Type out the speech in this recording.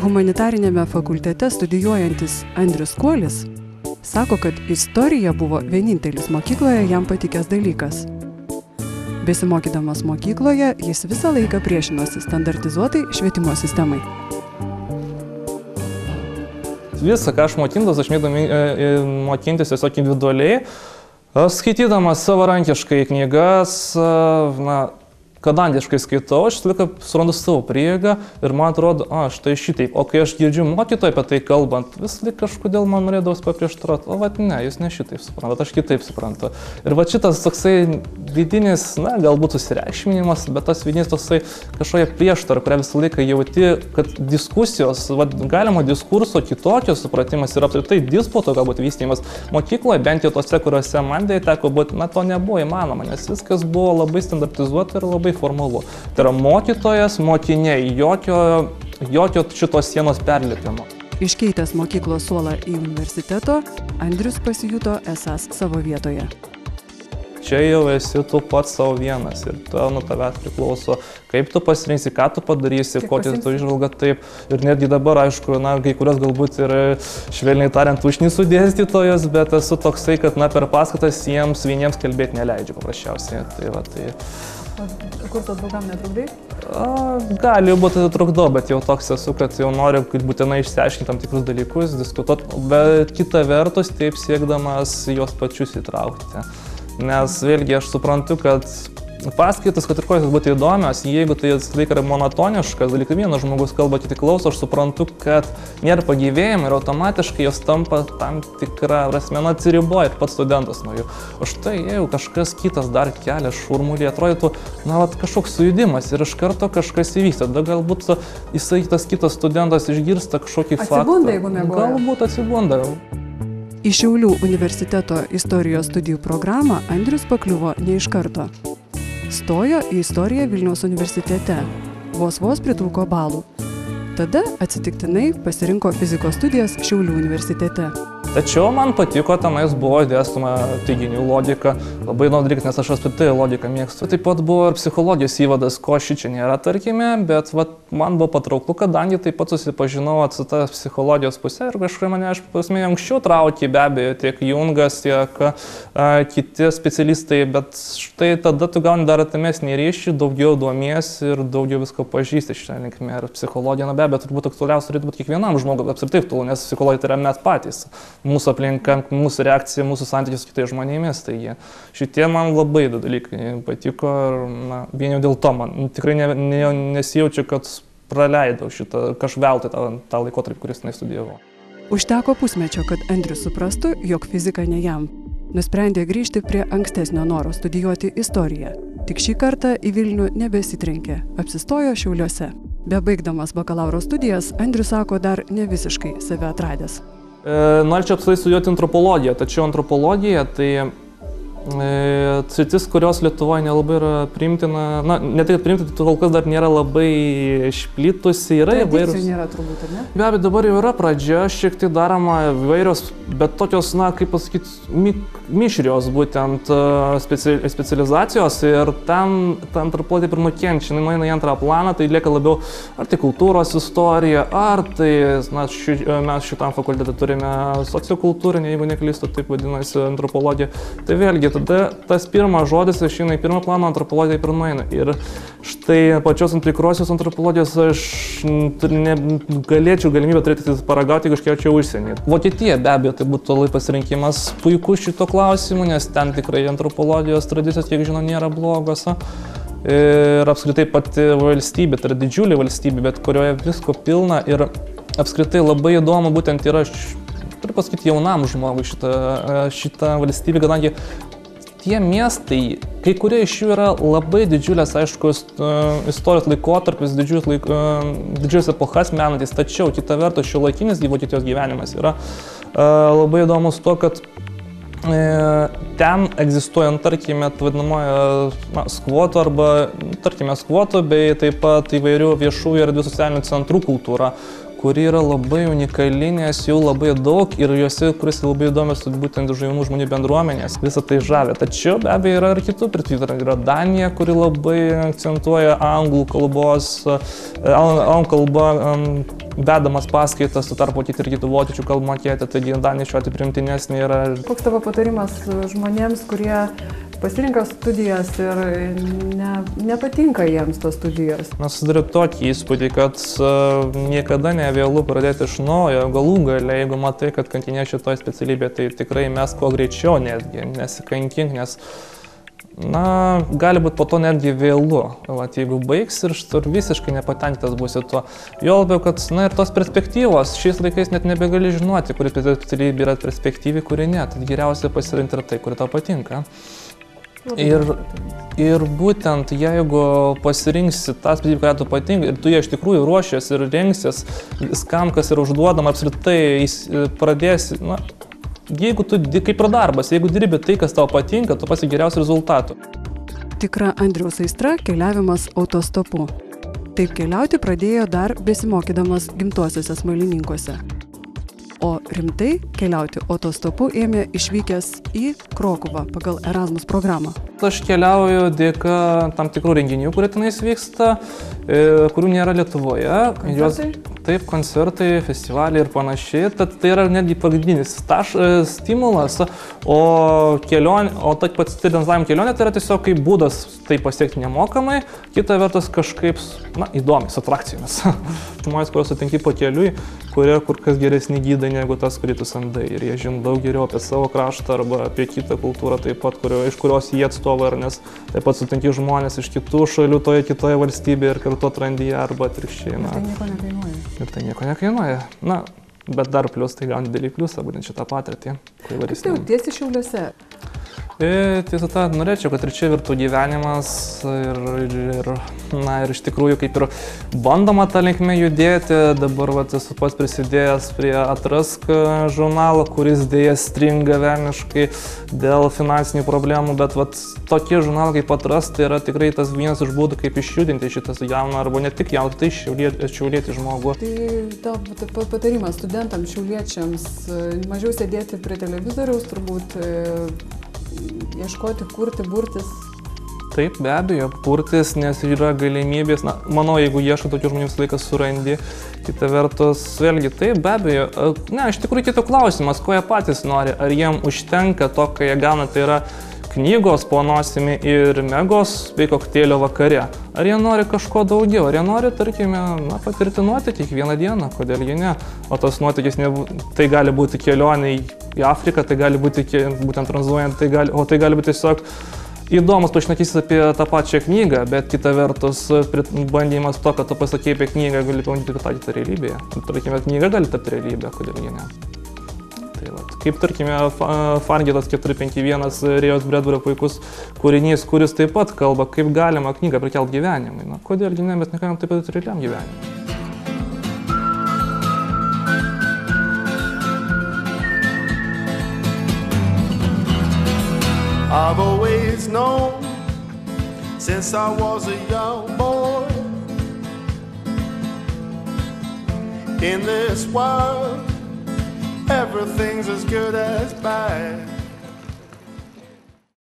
Humanitarinėme fakultete studijuojantis Andrius Kuolis sako, kad istorija buvo vienintelis mokykloje jam patikęs dalykas. Besimokydamas mokykloje, jis visą laiką priešinosi standartizuotai švietimo sistemai. Visą, ką aš mokintas, aš mėgdavau mokintis tiesiog individualiai, skaitydamas savarankiškai knygas, kadangiškai skaitau, aš visą laiką surandu savo prieigą ir man atrodo, štai šitaip. O kai aš girdžiu mokytoją apie tai kalbant, visą laiką kažkodėl man norėdavos paprieštarauti, ne, jūs ne šitaip suprantat, aš kitaip suprantu. Ir šitas toksai vidinis, galbūt susireikšminimas, bet tas vidinis toksai kažkokia prieštara, kurią visą laiką jauti, kad diskusijos, galimo diskurso kitokios supratimas ir apskritai disputo galbūt vystymas mokykloje, bent jau tose, kuriuose man teko būti, to nebuvo įmanoma, nes viskas buvo labai standartizuota ir labai formalu. Tai yra mokytojas, mokiniai, jokio šitos sienos perlipimo. Iškeitęs mokyklos suolą į universiteto, Andrius pasijuto esąs savo vietoje. Čia jau esi tu pats savo vienas ir nuo tavęs priklauso, kaip tu pasirinksi, ką tu padarysi, kokią tu išvalgą taip. Ir netgi dabar, aišku, kai kurios galbūt ir švelniai tariant užnisų dėstytojos, bet esu toksai, kad per paskaitas vieniems kalbėti neleidžiu paprasčiausiai. Kurso draugam netrukdai? Gali būti trukdo, bet jau toks esu, kad jau noriu būtinai išsiaiškinti tam tikrus dalykus, diskutuoti, bet kita vertus taip siekdamas juos pačius įtraukti. Nes vėlgi aš suprantu, kad paskaitas, kad ir kokios būtų įdomios, jeigu tai yra monotoniškas dalykas, vienas žmogus kalba, kiti klauso, aš suprantu, kad nėra pagyvėjimo ir automatiškai jos tampa tam tikrą prasme atsiriboja ir pats studentas nuo jų. O štai, jeigu kažkas kitas dar kelia šurmulį, atrodytų, kažkoks sujudimas ir iš karto kažkas įvyksta. Tada galbūt tas kitas studentas išgirsta kažkokį faktą. Atsibunda, jeigu miegoja. Galbūt atsibunda. Į Šiaulių universiteto istorijos studijų programą Andrius pakliuvo ne iš karto. Stojo į istoriją Vilniaus universitete. Vos pritrūko balų. Tada atsitiktinai pasirinko fizikos studijas Šiaulių universitete. Tačiau man patiko, tenais buvo dėstoma teiginių logika, labai įdomus dalykas, nes aš apskritai logiką mėgstu. Taip pat buvo ir psichologijos įvadas, ko šičia nėra, tarkime, bet man buvo patrauklu, kadangi taip pat susipažinau su ta psichologijos pusė ir kažkaip mane, anksčiau traukė be abejo tiek Jungas, tiek kiti specialistai, bet štai tada tu gauni dar artimesnį ryšį, daugiau domiesi ir daugiau visko pažįsti šitą linkmę. Ir psichologija, be abejo, turbūt aktualiausia turėtų būti kiekvienam žmogui, apskritai aktualu, nes psichologija tai yra mes patys. Mūsų aplinka, mūsų reakcija, mūsų santykis su kitais žmonėmis. Tai šitie man labai dalykai patiko ir vien jau dėl to man tikrai nesijaučiu, kad praleidau šitą kažveltui tą laikotarpį, kuris studijavau. Užteko pusmečio, kad Andrius suprastų, jog fizika ne jam. Nusprendė grįžti prie ankstesnio noro studijuoti istoriją. Tik šį kartą į Vilnių nebesitrenkė, apsistojo Šiauliuose. Bebaigdamas bakalauro studijas, Andrius sako dar ne visiškai save atradęs. Norėčiau apskritai studijuoti antropologiją, tačiau antropologija tai sritis, kurios Lietuvoje nelabai yra priimtina, ne tai, kad priimtina, tai kol kas dar nėra labai išplitusi, yra įvairūs. Tradicijų nėra turbūt, ar ne? Be abejo, dabar jau yra pradžia, šiek tiek daroma įvairios, bet tokios, kaip pasakyti, mišrios būtent specializacijos ir ten antropologija ir nukenčia, nueina į antrą planą, tai lieka labiau ar tai kultūros istorija, ar tai, mes šitam fakultete turime sociokultūrinę, jeigu neklystu, taip vadinasi antropologija. Tai vėlgi, tada tas pirmas žodis išeina į pirmą planą, antropologija ir nueina. Ir štai pačios tikrosios antropologijos aš galėčiau galimybę turėti paragauti, jeigu aš keliaučiau užsienį. Vokietija be abejo tai būtų labai pasirinkimas puikus šito klausimu, nes ten tikrai antropologijos tradicijos, kiek žinau, nėra blogos. Ir apskritai pati valstybė, tai yra didžiulė valstybė, bet kurioje visko pilna ir apskritai labai įdomu būtent yra, turiu pasakyti, jaunam žmogui šitą valstybę, kadangi tie miestai, kai kurie iš jų yra labai didžiulės, aišku, istorijos laikotarpis, didžiulės epochas menantis, tačiau kita vertus šiuolaikinis Vokietijos gyvenimas yra labai įdomus to, kad ten egzistuojant, tarkime, vadinamojo skvotų arba, tarkime, skvotų, bei taip pat įvairių viešųjų erdvių socialinių centrų kultūra, kuri yra labai unikali, nes jų labai daug ir juose, kuris labai įdomios būtent jaunų žmonių bendruomenės, visą tai žavė. Tačiau be abejo yra ir kitų pritvytų. Yra Danija, kuri labai akcentuoja anglų kalbos, anglų kalba vedamas paskaitas, tu tarp matyti ir kitų vokiečių kalbą mokėti, taigi Danija šiuo atveju primtinesnė yra. Koks tavo patarimas žmonėms, kurie pasirinka studijas ir nepatinka jiems tos studijos? Susidariu tokį įspūdį, kad niekada nevėlu pradėti iš naujo, galų gale, jeigu matai, kad kankinies šitoj specialybė, tai tikrai mes kuo greičiau netgi, nesikankink, nes gali būti po to netgi vėlu, jeigu baigs ir visiškai nepatenkintas būsi tuo. Jo labiau, kad ir tos perspektyvos šiais laikais net nebegali žinoti, kuri specialybė yra perspektyvi, kuri ne, tai geriausia pasirinkti ir tai, kuri tau patinka. Ir būtent jeigu pasirinksi tą specialybę, kurią tu patinka, ir tu ją iš tikrųjų ruošies ir rengsies viskam, kas yra užduodama, apskritai pradėsi, jeigu tu, kaip ir darbas, jeigu dirbi tai, kas tau patinka, tu pasieki geriausių rezultatų. Tikra Andriaus aistra – keliavimas autostopu. Taip keliauti pradėjo dar besimokydamas gimtuosiuose Smailinikuose. O rimtai keliauti autostopu ėmė išvykęs į Krokuvą pagal Erasmus programą. Aš keliauju dėka tam tikrų renginių, kurie tenais vyksta, kurių nėra Lietuvoje. Koncertai? Taip, koncertai, festivaliai ir panašiai. Tad tai yra netgi pagrindinis stimulas, o taip pat studentavimo kelionė tai yra tiesiog kaip būdas tai pasiekti nemokamai, kita vertus kažkaip, įdomiais atrakcijomis. Žmonės, kuriuos sutinki po keliui, kurie kur kas geresni gydai negu tas, kurį tu samdai. Ir jie žino daug geriau apie savo kraštą arba apie kitą kultūrą taip pat, iš kurios jie atstovai, nes taip pat sutinki žmonės iš kitų šalių toje kitoje valstybėje ir kartu atrandi ją arba atvirkščiai. Ir tai nieko nekainuoja. Ir tai nieko nekainuoja. Bet dar plius tai gauni didelį pliusą, būtent šitą patirtį. Kaip tai jautiesi Šiauliuose? Tiesa, norėčiau, kad ir čia virtų gyvenimas ir iš tikrųjų kaip ir bandoma tą linkme judėti. Dabar esu pats prisidėjęs prie Atrask žurnalo, kuris dėja stringa velniškai dėl finansinių problemų, bet tokie žurnalai kaip Atrask tai yra tikrai tas vienas iš būdų, kaip išjudinti šitas jauną arba ne tik jauną, tai šiaulietį žmogų. Tai patarimas studentams, šiauliečiams, mažiau sėdėti prie televizoriaus, turbūt ieškoti, kurti, burtis. Taip, be abejo, burtis, nes yra galimybės, manau, jeigu ieško tokių žmonių visą laiką surandi, kita vertus, vėlgi, taip, be abejo, iš tikrųjų kitų klausimas, ko jie patys nori, ar jiem užtenka to, ką jie gauna, tai yra knygos po nosimi ir megos bei kokteilio vakare. Ar jie nori kažko daugiau, ar jie nori, tarkime, patirti nuotykį kiekvieną dieną, kodėl jie ne. O tas nuotykis, tai gali būti kelionė į Afriką, tai gali būti būtent tranzuojant, tai gali būti tiesiog įdomus pašnekys apie tą pačią knygą, bet kita vertus, bandymas to, kad tu pasakei apie knygą, gali pamatyti kitą realybėje. Tarkime, knyga gali tapti realybę, kodėl jie ne. Kaip, tarkime, Fargetas 451, Rijos Bredburio puikus kūrinys, kuris taip pat kalba, kaip galima knygą prikelti gyvenimui. Kodėlgi ne, mes negalim taip pat realiam gyvenimui. I've always known since I was a young boy in this world everything's as good as bad.